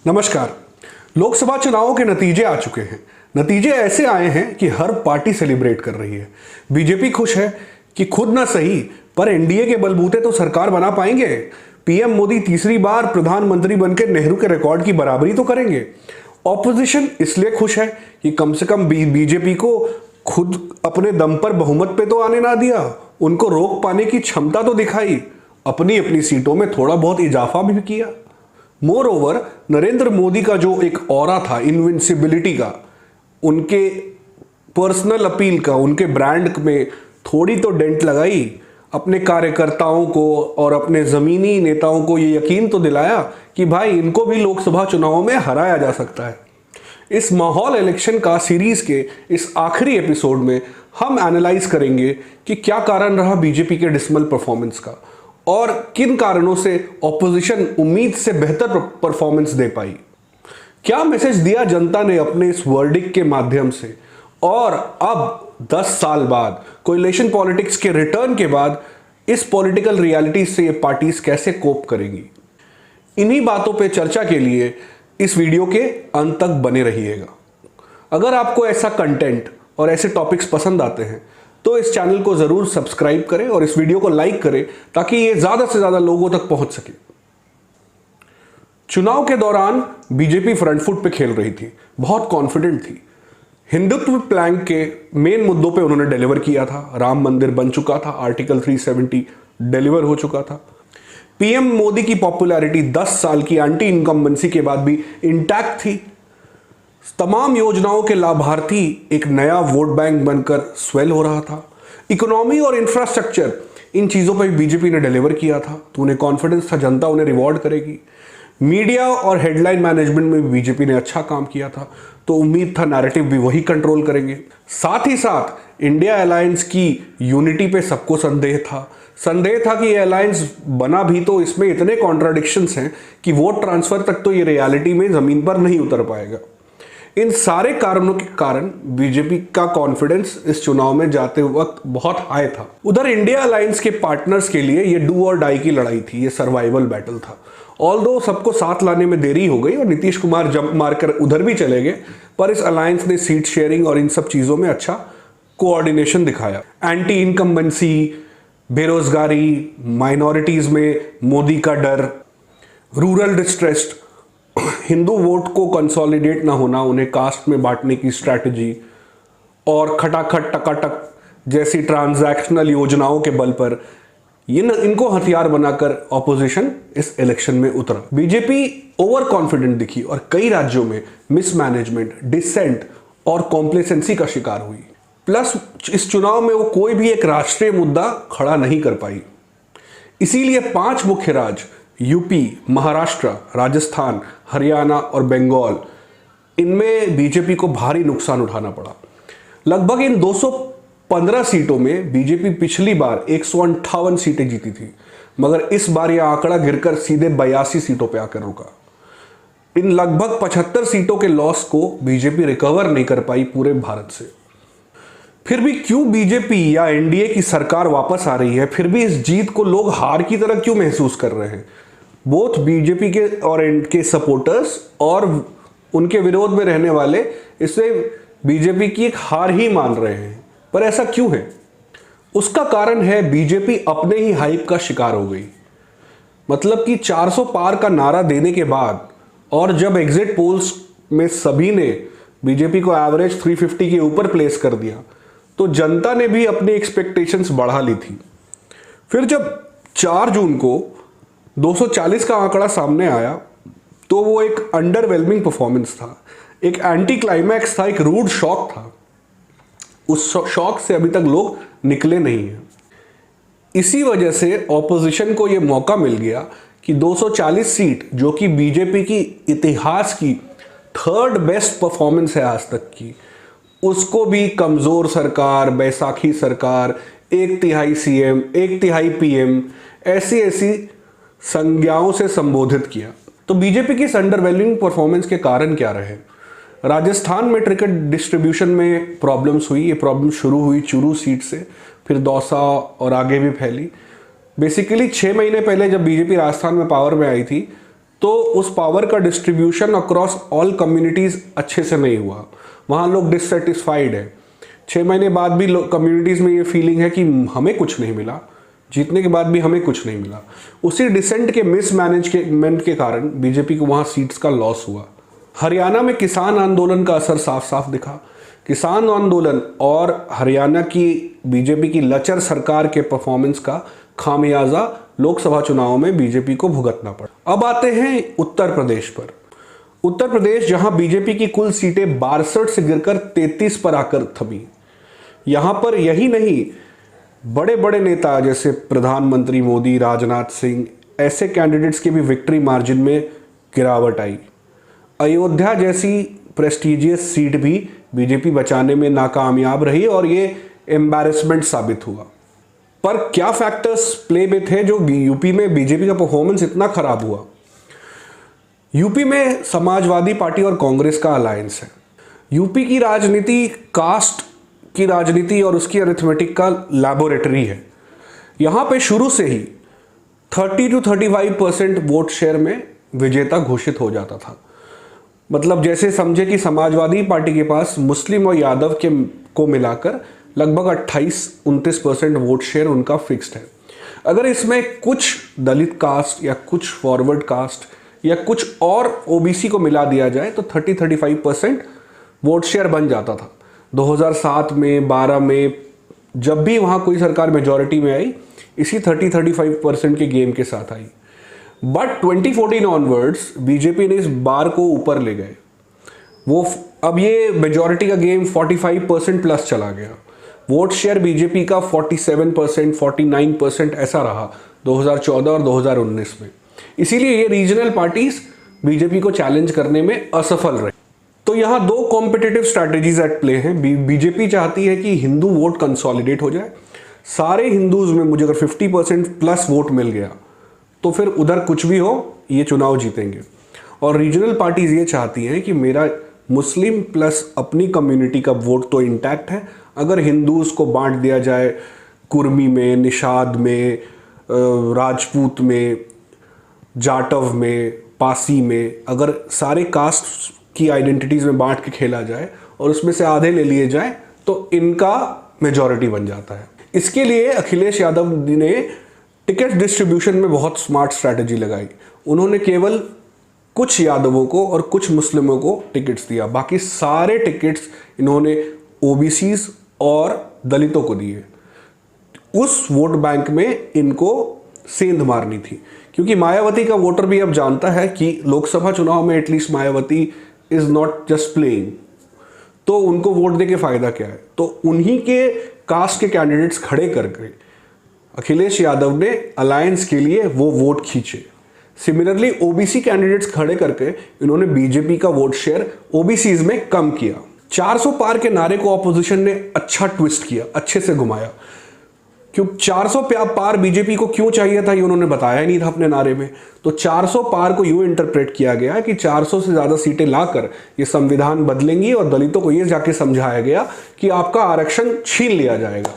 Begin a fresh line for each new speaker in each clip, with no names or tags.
नमस्कार। लोकसभा चुनावों के नतीजे आ चुके हैं। नतीजे ऐसे आए हैं कि हर पार्टी सेलिब्रेट कर रही है। बीजेपी खुश है कि खुद ना सही पर एनडीए के बलबूते तो सरकार बना पाएंगे। पीएम मोदी तीसरी बार प्रधानमंत्री बनकर नेहरू के रिकॉर्ड की बराबरी तो करेंगे। ऑपोजिशन इसलिए खुश है कि कम से कम बीजेपी को खुद अपने दम पर बहुमत पे तो आने ना दिया, उनको रोक पाने की क्षमता तो दिखाई, अपनी अपनी सीटों में थोड़ा बहुत इजाफा भी किया। मोर ओवर नरेंद्र मोदी का जो एक ऑरा था इनविंसिबिलिटी का, उनके पर्सनल अपील का, उनके ब्रांड में थोड़ी तो डेंट लगाई। अपने कार्यकर्ताओं को और अपने ज़मीनी नेताओं को ये यकीन तो दिलाया कि भाई इनको भी लोकसभा चुनावों में हराया जा सकता है। इस माहौल इलेक्शन का सीरीज के इस आखिरी एपिसोड में हम एनालाइज करेंगे कि क्या कारण रहा बीजेपी के डिसमल परफॉर्मेंस का और किन कारणों से ऑपोजिशन उम्मीद से बेहतर परफॉर्मेंस दे पाई। क्या मैसेज दिया जनता ने अपने इस वर्डिक्ट के माध्यम से, और अब 10 साल बाद कोएलिशन पॉलिटिक्स के रिटर्न के बाद इस पॉलिटिकल रियलिटी से ये पार्टीज कैसे कोप करेंगी। इन्हीं बातों पे चर्चा के लिए इस वीडियो के अंत तक बने रहिएगा। अगर आपको ऐसा कंटेंट और ऐसे टॉपिक्स पसंद आते हैं तो इस चैनल को जरूर सब्सक्राइब करें और इस वीडियो को लाइक करें ताकि ये ज्यादा से ज्यादा लोगों तक पहुंच सके। चुनाव के दौरान बीजेपी फ्रंट फुट पे खेल रही थी, बहुत कॉन्फिडेंट थी। हिंदुत्व प्लान के मेन मुद्दों पे उन्होंने डिलीवर किया था। राम मंदिर बन चुका था, आर्टिकल 370 डिलीवर हो चुका था। पीएम मोदी की पॉपुलैरिटी 10 साल की एंटी इनकम्बेंसी के बाद भी इंटैक्ट थी। तमाम योजनाओं के लाभार्थी एक नया वोट बैंक बनकर स्वेल हो रहा था। इकोनॉमी और इंफ्रास्ट्रक्चर, इन चीज़ों पर बीजेपी ने डिलीवर किया था, तो उन्हें कॉन्फिडेंस था जनता उन्हें रिवॉर्ड करेगी। मीडिया और हेडलाइन मैनेजमेंट में बीजेपी ने अच्छा काम किया था, तो उम्मीद था नैरेटिव भी वही कंट्रोल करेंगे। साथ ही साथ इंडिया अलायंस की यूनिटी पे सबको संदेह था कि ये अलायंस बना भी तो इसमें इतने कॉन्ट्राडिक्शंस हैं कि वोट ट्रांसफर तक तो ये रियलिटी में जमीन पर नहीं उतर पाएगा। इन सारे कारणों के कारण बीजेपी का कॉन्फिडेंस इस चुनाव में जाते वक्त बहुत हाई था। उधर इंडिया अलायंस के पार्टनर्स के लिए ये डू और डाई की लड़ाई थी, ये सर्वाइवल बैटल था। ऑल्दो सबको साथ लाने में देरी हो गई और नीतीश कुमार जंप मारकर उधर भी चले गए, पर इस अलायंस ने सीट शेयरिंग और इन सब चीजों में अच्छा कोऑर्डिनेशन दिखाया। एंटी इनकम्बेंसी, बेरोजगारी, माइनॉरिटीज में मोदी का डर, रूरल डिस्ट्रेस्ड, हिंदू वोट को कंसोलिडेट ना होना, उन्हें कास्ट में बांटने की स्ट्रैटेजी, और खटाखट टकाटक जैसी ट्रांजैक्शनल योजनाओं के बल पर इनको हथियार बनाकर ऑपोजिशन इस इलेक्शन में उतरा। बीजेपी ओवर कॉन्फिडेंट दिखी और कई राज्यों में मिसमैनेजमेंट, डिसेंट और कॉम्प्लेसेंसी का शिकार हुई। प्लस इस चुनाव में वो कोई भी एक राष्ट्रीय मुद्दा खड़ा नहीं कर पाई। इसीलिए 5 मुख्य राज्य यूपी, महाराष्ट्र, राजस्थान, हरियाणा और बंगाल, इनमें बीजेपी को भारी नुकसान उठाना पड़ा। लगभग इन 215 सीटों में बीजेपी पिछली बार 158 सीटें जीती थी, मगर इस बार यह आंकड़ा गिरकर सीधे 82 सीटों पर आकर रुका। इन लगभग 75 सीटों के लॉस को बीजेपी रिकवर नहीं कर पाई पूरे भारत से। फिर भी क्यों बीजेपी या एनडीए की सरकार वापस आ रही है, फिर भी इस जीत को लोग हार की तरह क्यों महसूस कर रहे हैं? बोथ बीजेपी के और इनके सपोर्टर्स और उनके विरोध में रहने वाले इसे बीजेपी की एक हार ही मान रहे हैं। पर ऐसा क्यों है? उसका कारण है बीजेपी अपने ही हाइप का शिकार हो गई। मतलब कि 400 पार का नारा देने के बाद और जब एग्जिट पोल्स में सभी ने बीजेपी को एवरेज 350 के ऊपर प्लेस कर दिया, तो जनता ने भी अपनी एक्सपेक्टेशंस बढ़ा ली थी। फिर जब 4 जून को 240 का आंकड़ा सामने आया तो वो एक अंडरवेलमिंग परफॉर्मेंस था, एक एंटी क्लाइमैक्स था, एक रूड शॉक था। उस शॉक से अभी तक लोग निकले नहीं हैं। इसी वजह से ऑपोजिशन को ये मौका मिल गया कि 240 सीट, जो कि बीजेपी की इतिहास की 3rd बेस्ट परफॉर्मेंस है आज तक की, उसको भी कमजोर सरकार, बैसाखी सरकार, 1/3 सीएम, 1/3 पीएम, ऐसी संज्ञाओं से संबोधित किया। तो बीजेपी की इस अंडरवेलमिंग परफॉर्मेंस के कारण क्या रहे? राजस्थान में टिकट डिस्ट्रीब्यूशन में प्रॉब्लम्स हुई। ये प्रॉब्लम शुरू हुई चूरू सीट से, फिर दौसा और आगे भी फैली। बेसिकली 6 महीने पहले जब बीजेपी राजस्थान में पावर में आई थी तो उस पावर का डिस्ट्रीब्यूशन अक्रॉस ऑल कम्युनिटीज़ अच्छे से नहीं हुआ। वहाँ लोग डिससेटिस्फाइड है। 6 महीने बाद भी कम्युनिटीज़ में ये फीलिंग है कि हमें कुछ नहीं मिला, जीतने के बाद भी हमें कुछ नहीं मिला। उसी डिसेंट के मिसमैनेजमेंट के कारण बीजेपी को वहाँ सीट्स का लॉस हुआ। हरियाणा में किसान आंदोलन का असर साफ साफ दिखा। किसान आंदोलन और हरियाणा की बीजेपी की लचर सरकार के परफॉर्मेंस का खामियाजा लोकसभा चुनाव में बीजेपी को भुगतना पड़ा। अब आते हैं उत्तर प्रदेश पर। उत्तर प्रदेश जहां बीजेपी की कुल सीटें 62 से गिरकर 33 पर आकर थमी। यहां पर यही नहीं, बड़े बड़े नेता जैसे प्रधानमंत्री मोदी, राजनाथ सिंह, ऐसे कैंडिडेट्स की भी विक्ट्री मार्जिन में गिरावट आई। अयोध्या जैसी प्रेस्टिजियस सीट भी बीजेपी बचाने में नाकामयाब रही और ये एम्बैरेसमेंट साबित हुआ। पर क्या फैक्टर्स प्ले में थे जो यूपी में बीजेपी का परफॉर्मेंस इतना खराब हुआ? यूपी में समाजवादी पार्टी और कांग्रेस का अलायंस है। यूपी की राजनीति कास्ट की राजनीति और उसकी अरिथमेटिक का लैबोरेटरी है। यहाँ पे शुरू से ही 30 to 35% वोट शेयर में विजेता घोषित हो जाता था। मतलब जैसे समझे कि समाजवादी पार्टी के पास मुस्लिम और यादव के को मिलाकर लगभग 28-29% वोट शेयर उनका फिक्स्ड है। अगर इसमें कुछ दलित कास्ट या कुछ फॉरवर्ड कास्ट या कुछ और ओबीसी को मिला दिया जाए तो 30-35% वोट शेयर बन जाता था। 2007 में 12 में जब भी वहाँ कोई सरकार मेजॉरिटी में आई, इसी 30-35% के गेम के साथ आई। बट 2014 ऑनवर्ड्स बीजेपी ने इस बार को ऊपर ले गए। वो अब ये मेजॉरिटी का गेम 45% प्लस चला गया। वोट शेयर बीजेपी का 47%, 49% ऐसा रहा 2014 और 2019 में। इसीलिए ये रीजनल पार्टीज बीजेपी को चैलेंज करने में असफल रहे। तो यहाँ दो कॉम्पिटिटिव स्ट्रैटेजीज एट प्ले हैं। बीजेपी चाहती है कि हिंदू वोट कंसोलिडेट हो जाए। सारे हिंदूज में मुझे अगर 50% प्लस वोट मिल गया तो फिर उधर कुछ भी हो, ये चुनाव जीतेंगे। और रीजनल पार्टीज ये चाहती हैं कि मेरा मुस्लिम प्लस अपनी कम्युनिटी का वोट तो इंटैक्ट है, अगर हिंदूज को बांट दिया जाए कुर्मी में, निषाद में, राजपूत में, जाटव में, पासी में, अगर सारे कास्ट की आइडेंटिटीज में बांट के खेला जाए और उसमें से आधे ले लिए जाए तो इनका मेजॉरिटी बन जाता है। इसके लिए अखिलेश यादव ने टिकट डिस्ट्रीब्यूशन में बहुत स्मार्ट स्ट्रैटेजी लगाई। उन्होंने केवल कुछ यादवों को और कुछ मुस्लिमों को टिकट्स दिया, बाकी सारे टिकट्स इन्होंने ओबीसीज और दलितों को दिए। उस वोट बैंक में इनको सेंध मारनी थी, क्योंकि मायावती का वोटर भी अब जानता है कि लोकसभा चुनाव में at least Mayawati is not just playing, तो उनको वोट दे के फायदा क्या है। तो उन्हीं के कास्ट के कैंडिडेट्स खड़े करके अखिलेश यादव ने अलायंस के लिए वो वोट खींचे। सिमिलरली ओबीसी कैंडिडेट्स खड़े करके इन्होंने बीजेपी का वोट शेयर ओबीसीज में कम किया। 400 पार के नारे को ऑपोजिशन ने अच्छा ट्विस्ट किया, अच्छे से घुमाया। क्यों 400 पार बीजेपी को क्यों चाहिए था, ये उन्होंने बताया ही नहीं था अपने नारे में। तो 400 पार को यूं इंटरप्रेट किया गया कि 400 से ज्यादा सीटें लाकर ये संविधान बदलेंगी और दलितों को ये जाके समझाया गया कि आपका आरक्षण छीन लिया जाएगा।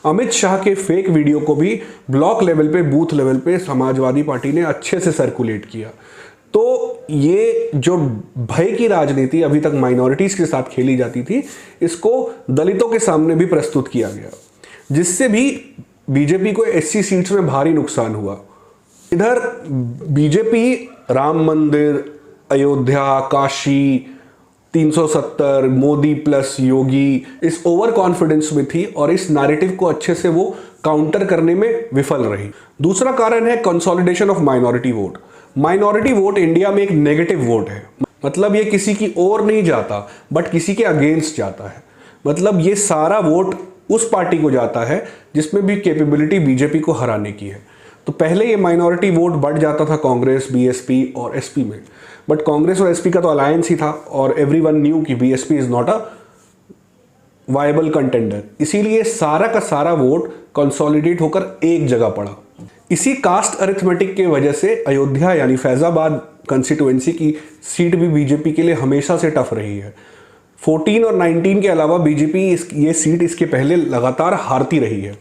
अमित शाह के फेक वीडियो को भी ब्लॉक लेवल पे, बूथ लेवल पे समाजवादी पार्टी ने अच्छे से सर्कुलेट किया। तो ये जो भय की राजनीति अभी तक माइनॉरिटीज के साथ खेली जाती थी, इसको दलितों के सामने भी प्रस्तुत किया गया, जिससे भी बीजेपी को एससी सीट्स में भारी नुकसान हुआ। इधर बीजेपी राम मंदिर, अयोध्या, काशी, 370, मोदी प्लस योगी, इस ओवर कॉन्फिडेंस में थी और इस नैरेटिव को अच्छे से वो काउंटर करने में विफल रही। दूसरा कारण है consolidation of minority vote. Minority vote India में एक नेगेटिव वोट है, मतलब ये किसी की ओर नहीं जाता बट किसी के अगेंस्ट जाता है। मतलब ये सारा वोट उस पार्टी को जाता है जिसमें भी कैपेबिलिटी बीजेपी को हराने की है। तो पहले ये माइनॉरिटी वोट बढ़ जाता था कांग्रेस, बीएसपी और एसपी में, बट कांग्रेस और एसपी का तो अलायंस ही था और एवरीवन न्यू कि BSP is not a viable contender. इसीलिए सारा का सारा वोट कंसोलिडेट होकर एक जगह पड़ा। इसी कास्ट अरिथमेटिक के वजह से अयोध्या यानी फैजाबाद कंस्टिट्यूएंसी की सीट भी बीजेपी के लिए हमेशा से टफ रही है। 14 और 19 के अलावा बीजेपी ये सीट इसके पहले लगातार हारती रही है।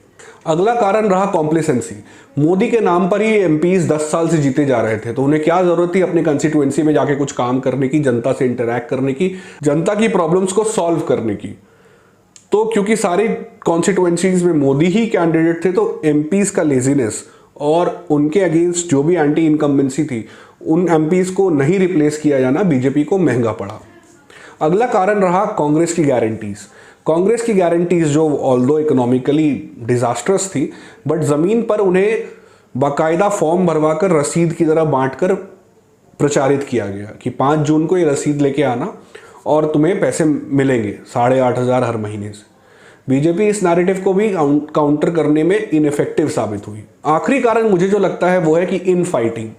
अगला कारण रहा कॉम्प्लेसेंसी। मोदी के नाम पर ही एमपीज 10 साल से जीते जा रहे थे, तो उन्हें क्या जरूरत थी अपने कंस्टिट्यूएंसी में जाके कुछ काम करने की, जनता से इंटरैक्ट करने की, जनता की प्रॉब्लम्स को सॉल्व करने की। तो क्योंकि सारी कॉन्स्टिट्यूएंसीज में मोदी ही कैंडिडेट थे, तो एमपीज का लेजीनेस और उनके अगेंस्ट जो भी एंटी इनकम्बेंसी थी, उन एमपीज को नहीं रिप्लेस किया जाना बीजेपी को महंगा पड़ा। अगला कारण रहा कांग्रेस की गारंटीज। कांग्रेस की गारंटीज जो ऑल्दो इकोनॉमिकली डिजास्ट्रस थी, बट ज़मीन पर उन्हें बाकायदा फॉर्म भरवाकर रसीद की तरह बांटकर प्रचारित किया गया कि 5 जून को ये रसीद लेके आना और तुम्हें पैसे मिलेंगे 8,500 हर महीने से। बीजेपी इस नैरेटिव को भी काउंटर करने में इनइफेक्टिव साबित हुई। आखिरी कारण मुझे जो लगता है वो है कि इन फाइटिंग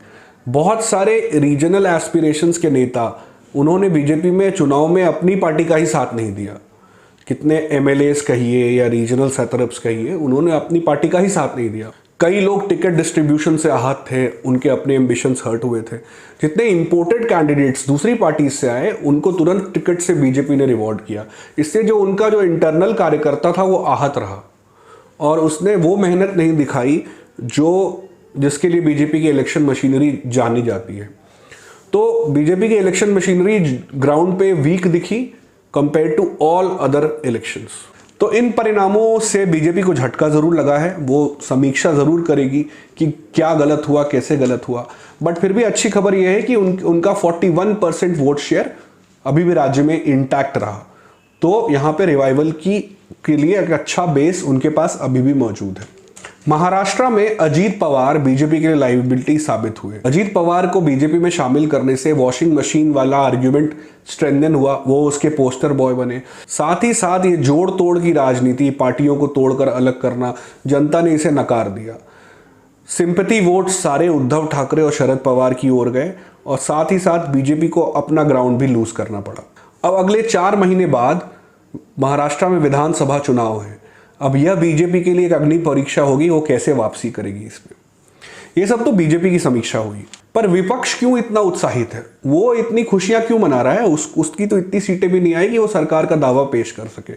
बहुत सारे रीजनल एस्पिरेशंस के नेता, उन्होंने बीजेपी में चुनाव में अपनी पार्टी का ही साथ नहीं दिया। कितने एमएलएस कहिए या रीजनल सेटअप्स कहिए, उन्होंने अपनी पार्टी का ही साथ नहीं दिया। कई लोग टिकट डिस्ट्रीब्यूशन से आहत थे, उनके अपने एम्बिशंस हर्ट हुए थे। जितने इंपोर्टेड कैंडिडेट्स दूसरी पार्टी से आए, उनको तुरंत टिकट से बीजेपी ने रिवॉर्ड किया। इससे जो उनका जो इंटरनल कार्यकर्ता था वो आहत रहा और उसने वो मेहनत नहीं दिखाई जिसके लिए बीजेपी की इलेक्शन मशीनरी जानी जाती है। तो बीजेपी की इलेक्शन मशीनरी ग्राउंड पे वीक दिखी compare to all other elections. तो इन परिणामों से बीजेपी को झटका जरूर लगा है। वो समीक्षा जरूर करेगी कि क्या गलत हुआ, कैसे गलत हुआ, बट फिर भी अच्छी खबर यह है कि उनका 41% वोट शेयर अभी भी राज्य में इंटैक्ट रहा। तो यहाँ पे रिवाइवल के लिए एक अच्छा बेस उनके पास अभी भी मौजूद है। महाराष्ट्र में अजीत पवार बीजेपी के लिए लाइबिलिटी साबित हुए। अजीत पवार को बीजेपी में शामिल करने से वॉशिंग मशीन वाला आर्ग्यूमेंट स्ट्रेंथन हुआ, वो उसके पोस्टर बॉय बने। साथ ही साथ ये जोड़ तोड़ की राजनीति, पार्टियों को तोड़कर अलग करना, जनता ने इसे नकार दिया। सिंपैथी वोट सारे उद्धव ठाकरे और शरद पवार की ओर गए और साथ ही साथ बीजेपी को अपना ग्राउंड भी लूज करना पड़ा। अब अगले 4 महीने बाद महाराष्ट्र में विधानसभा चुनाव है। अब यह बीजेपी के लिए एक अग्नि परीक्षा होगी, वो कैसे वापसी करेगी इसमें। ये सब तो बीजेपी की समीक्षा हुई, पर विपक्ष क्यों इतना उत्साहित है, वो इतनी खुशियां क्यों मना रहा है? उसकी तो इतनी सीटें भी नहीं आई कि वो सरकार का दावा पेश कर सके।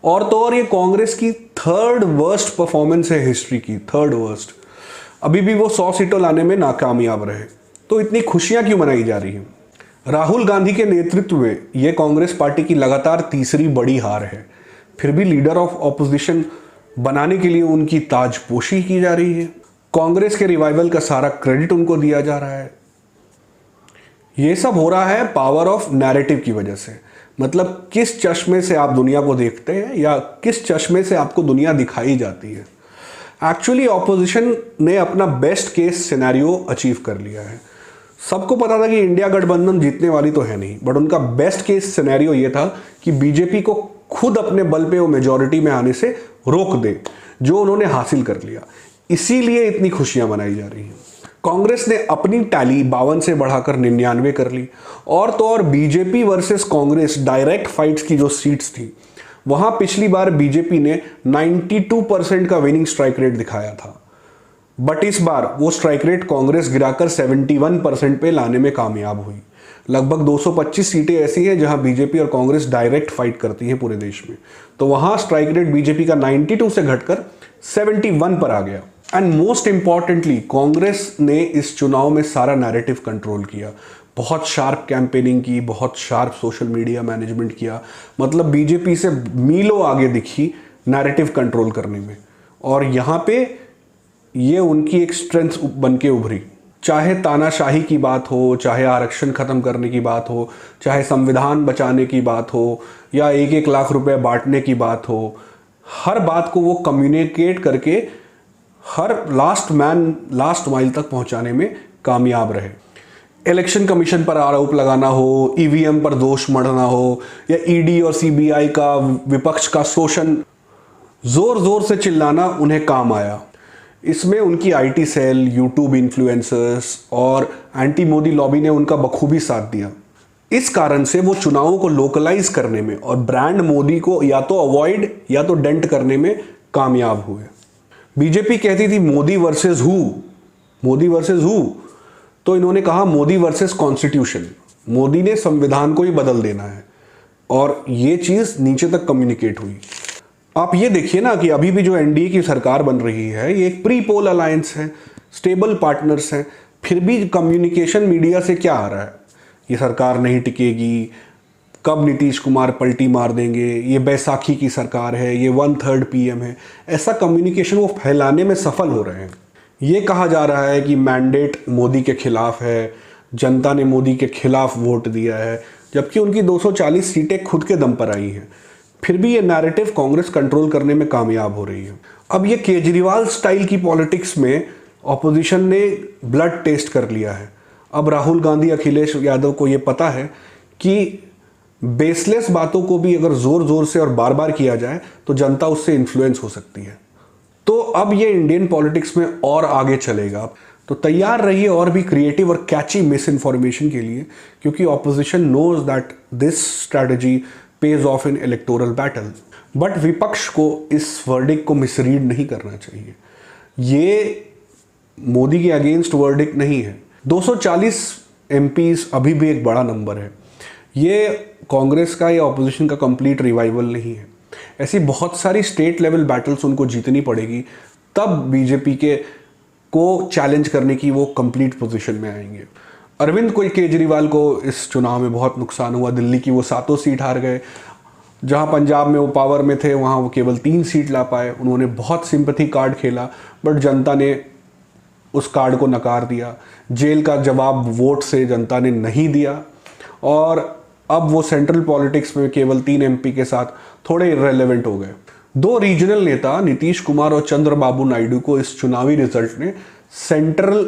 और तो और ये कांग्रेस की 3rd वर्स्ट परफॉर्मेंस है हिस्ट्री की, 3rd वर्स्ट। अभी भी वो 100 सीटों लाने में नाकामयाब रहे, तो इतनी खुशियां क्यों मनाई जा रही हैं? राहुल गांधी के नेतृत्व में ये कांग्रेस पार्टी की लगातार तीसरी बड़ी हार है। फिर भी लीडर ऑफ ऑपोजिशन बनाने के लिए उनकी ताजपोशी की जा रही है। कांग्रेस के रिवाइवल का सारा क्रेडिट उनको दिया जा रहा है। यह सब हो रहा है पावर ऑफ नैरेटिव की वजह से। मतलब किस चश्मे से आप दुनिया को देखते हैं या किस चश्मे से आपको दुनिया दिखाई जाती है। एक्चुअली ऑपोजिशन ने अपना बेस्ट केस सिनेरियो अचीव कर लिया है। सबको पता था कि इंडिया गठबंधन जीतने वाली तो है नहीं, बट उनका बेस्ट केस सिनेरियो ये था कि बीजेपी को खुद अपने बल पे वो मेजॉरिटी में आने से रोक दे, जो उन्होंने हासिल कर लिया। इसीलिए इतनी खुशियां मनाई जा रही हैं। कांग्रेस ने अपनी टैली 52 से बढ़ाकर 99 कर ली। और तो और BJP versus Congress direct fights की जो सीट्स थी, वहां पिछली बार बीजेपी ने 92% का विनिंग स्ट्राइक रेट दिखाया था, बट इस बार वो स्ट्राइक रेट कांग्रेस गिराकर 71% पे लाने में कामयाब हुई। लगभग 225 सीटें ऐसी हैं जहां बीजेपी और कांग्रेस डायरेक्ट फाइट करती हैं पूरे देश में, तो वहां स्ट्राइक रेट बीजेपी का 92 से घटकर 71 पर आ गया। एंड मोस्ट इंपॉर्टेंटली कांग्रेस ने इस चुनाव में सारा नैरेटिव कंट्रोल किया। बहुत शार्प कैंपेनिंग की, बहुत शार्प सोशल मीडिया मैनेजमेंट किया। मतलब बीजेपी से मीलों आगे दिखी नैरेटिव कंट्रोल करने में, और यहाँ पे ये उनकी एक स्ट्रेंथ बन के उभरी। चाहे तानाशाही की बात हो, चाहे आरक्षण खत्म करने की बात हो, चाहे संविधान बचाने की बात हो, या 1-1 लाख रुपए बांटने की बात हो, हर बात को वो कम्युनिकेट करके हर लास्ट माइल तक पहुंचाने में कामयाब रहे। इलेक्शन कमीशन पर आरोप लगाना हो, ईवीएम पर दोष मढ़ना हो, या ईडी और सीबीआई का विपक्ष का शोषण जोर जोर से चिल्लाना उन्हें काम आया। इसमें उनकी आईटी सेल, यूट्यूब इन्फ्लुएंसर्स और एंटी मोदी लॉबी ने उनका बखूबी साथ दिया। इस कारण से वो चुनावों को लोकलाइज करने में और ब्रांड मोदी को या तो अवॉइड या तो डेंट करने में कामयाब हुए। बीजेपी कहती थी मोदी वर्सेस हु, तो इन्होंने कहा मोदी वर्सेस कॉन्स्टिट्यूशन। मोदी ने संविधान को ही बदल देना है, और ये चीज नीचे तक कम्युनिकेट हुई। आप ये देखिए ना कि अभी भी जो एनडीए की सरकार बन रही है ये एक प्री पोल अलायंस है, स्टेबल पार्टनर्स हैं, फिर भी कम्युनिकेशन मीडिया से क्या आ रहा है, ये सरकार नहीं टिकेगी, कब नीतीश कुमार पलटी मार देंगे, ये बैसाखी की सरकार है, ये 1/3 पीएम है, ऐसा कम्युनिकेशन वो फैलाने में सफल हो रहे हैं। ये कहा जा रहा है कि मैंडेट मोदी के खिलाफ है, जनता ने मोदी के खिलाफ वोट दिया है, जबकि उनकी 240 सीटें खुद के दम पर आई हैं। फिर भी ये नैरेटिव कांग्रेस कंट्रोल करने में कामयाब हो रही है। अब ये केजरीवाल स्टाइल की पॉलिटिक्स में ऑपोजिशन ने ब्लड टेस्ट कर लिया है। अब राहुल गांधी, अखिलेश यादव को ये पता है कि बेसलेस बातों को भी अगर जोर जोर से और बार बार किया जाए तो जनता उससे इन्फ्लुएंस हो सकती है। तो अब ये इंडियन पॉलिटिक्स में और आगे चलेगा। तो तैयार रहिए और भी क्रिएटिव और कैची मिस इन्फॉर्मेशन के लिए, क्योंकि opposition knows that this strategy pays of in electoral battle. But विपक्ष को इस वर्डिक्ट को मिसरीड नहीं करना चाहिए। ये मोदी के अगेंस्ट वर्डिक्ट नहीं है। 240 एमपीज अभी भी एक बड़ा नंबर है। ये कांग्रेस का या ऑपोजिशन का कंप्लीट रिवाइवल नहीं है। ऐसी बहुत सारी स्टेट लेवल बैटल्स उनको जीतनी पड़ेगी, तब बीजेपी के को चैलेंज करने की वो कंप्लीट पोजीशन में आएंगे। अरविंद केजरीवाल को इस चुनाव में बहुत नुकसान हुआ। दिल्ली की वो 7 सीट हार गए। जहां पंजाब में वो पावर में थे वहां वो केवल 3 सीट ला पाए। उन्होंने बहुत सिंपैथी कार्ड खेला, बट जनता ने उस कार्ड को नकार दिया। जेल का जवाब वोट से जनता ने नहीं दिया, और अब वो सेंट्रल पॉलिटिक्स में केवल 3 एमपी के साथ थोड़े इररिलेवेंट हो गए। 2 रीजनल नेता नीतीश कुमार और चंद्रबाबू नायडू को इस चुनावी रिजल्ट ने सेंट्रल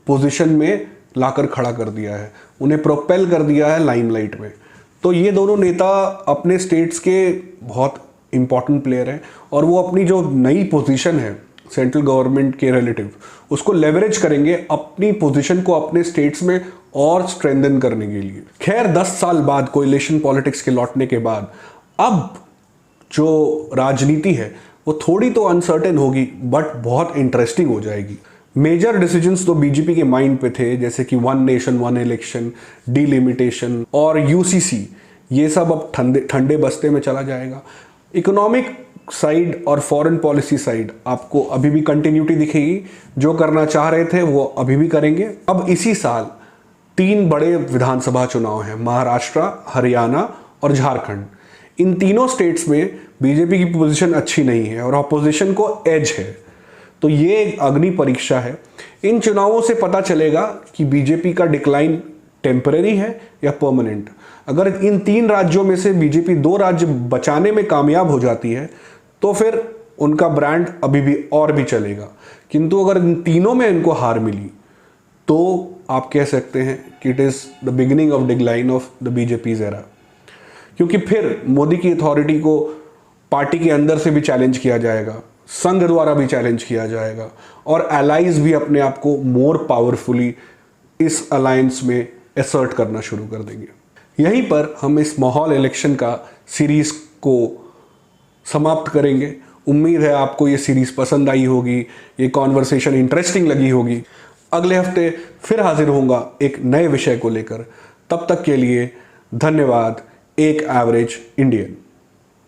पोजीशन में लाकर खड़ा कर दिया है, उन्हें प्रोपेल कर दिया है लाइमलाइट में। तो ये दोनों नेता अपने स्टेट्स के बहुत इंपॉर्टेंट प्लेयर हैं, और वो अपनी जो नई पोजीशन है सेंट्रल गवर्नमेंट के रिलेटिव, उसको लेवरेज करेंगे अपनी पोजीशन को अपने स्टेट्स में और स्ट्रेंथन करने के लिए। खैर 10 साल बाद कोएलिशन पॉलिटिक्स के लौटने के बाद अब जो राजनीति है वो थोड़ी तो अनसर्टेन होगी, बट बहुत इंटरेस्टिंग हो जाएगी। मेजर डिसीजंस तो बीजेपी के माइंड पे थे, जैसे कि 1 नेशन 1 इलेक्शन, डिलिमिटेशन और यूसीसी, ये सब अब ठंडे बस्ते में चला जाएगा। इकोनॉमिक साइड और फॉरेन पॉलिसी साइड आपको अभी भी कंटिन्यूटी दिखेगी। जो करना चाह रहे थे वो अभी भी करेंगे। अब इसी साल 3 बड़े विधानसभा चुनाव हैं, महाराष्ट्र, हरियाणा और झारखंड। इन तीनों स्टेट्स में बीजेपी की पोजीशन अच्छी नहीं है और ऑपोजिशन को एज है। तो ये एक अग्नि परीक्षा है। इन चुनावों से पता चलेगा कि बीजेपी का डिक्लाइन टेम्पररी है या परमानेंट। अगर इन 3 राज्यों में से बीजेपी 2 राज्य बचाने में कामयाब हो जाती है तो फिर उनका ब्रांड अभी भी और भी चलेगा। किंतु अगर इन तीनों में इनको हार मिली तो आप कह सकते हैं कि it is the beginning of decline of the BJP's era, क्योंकि फिर मोदी की अथॉरिटी को पार्टी के अंदर से भी चैलेंज किया जाएगा, संघ द्वारा भी चैलेंज किया जाएगा, और एलाइज भी अपने आप को मोर पावरफुली इस अलायंस में एसर्ट करना शुरू कर देंगे। यहीं पर हम इस माहौल इलेक्शन का सीरीज को समाप्त करेंगे। उम्मीद है आपको ये सीरीज पसंद आई होगी, ये कॉन्वर्सेशन इंटरेस्टिंग लगी होगी। अगले हफ्ते फिर हाजिर होऊंगा एक नए विषय को लेकर। तब तक के लिए धन्यवाद। एक एवरेज इंडियन।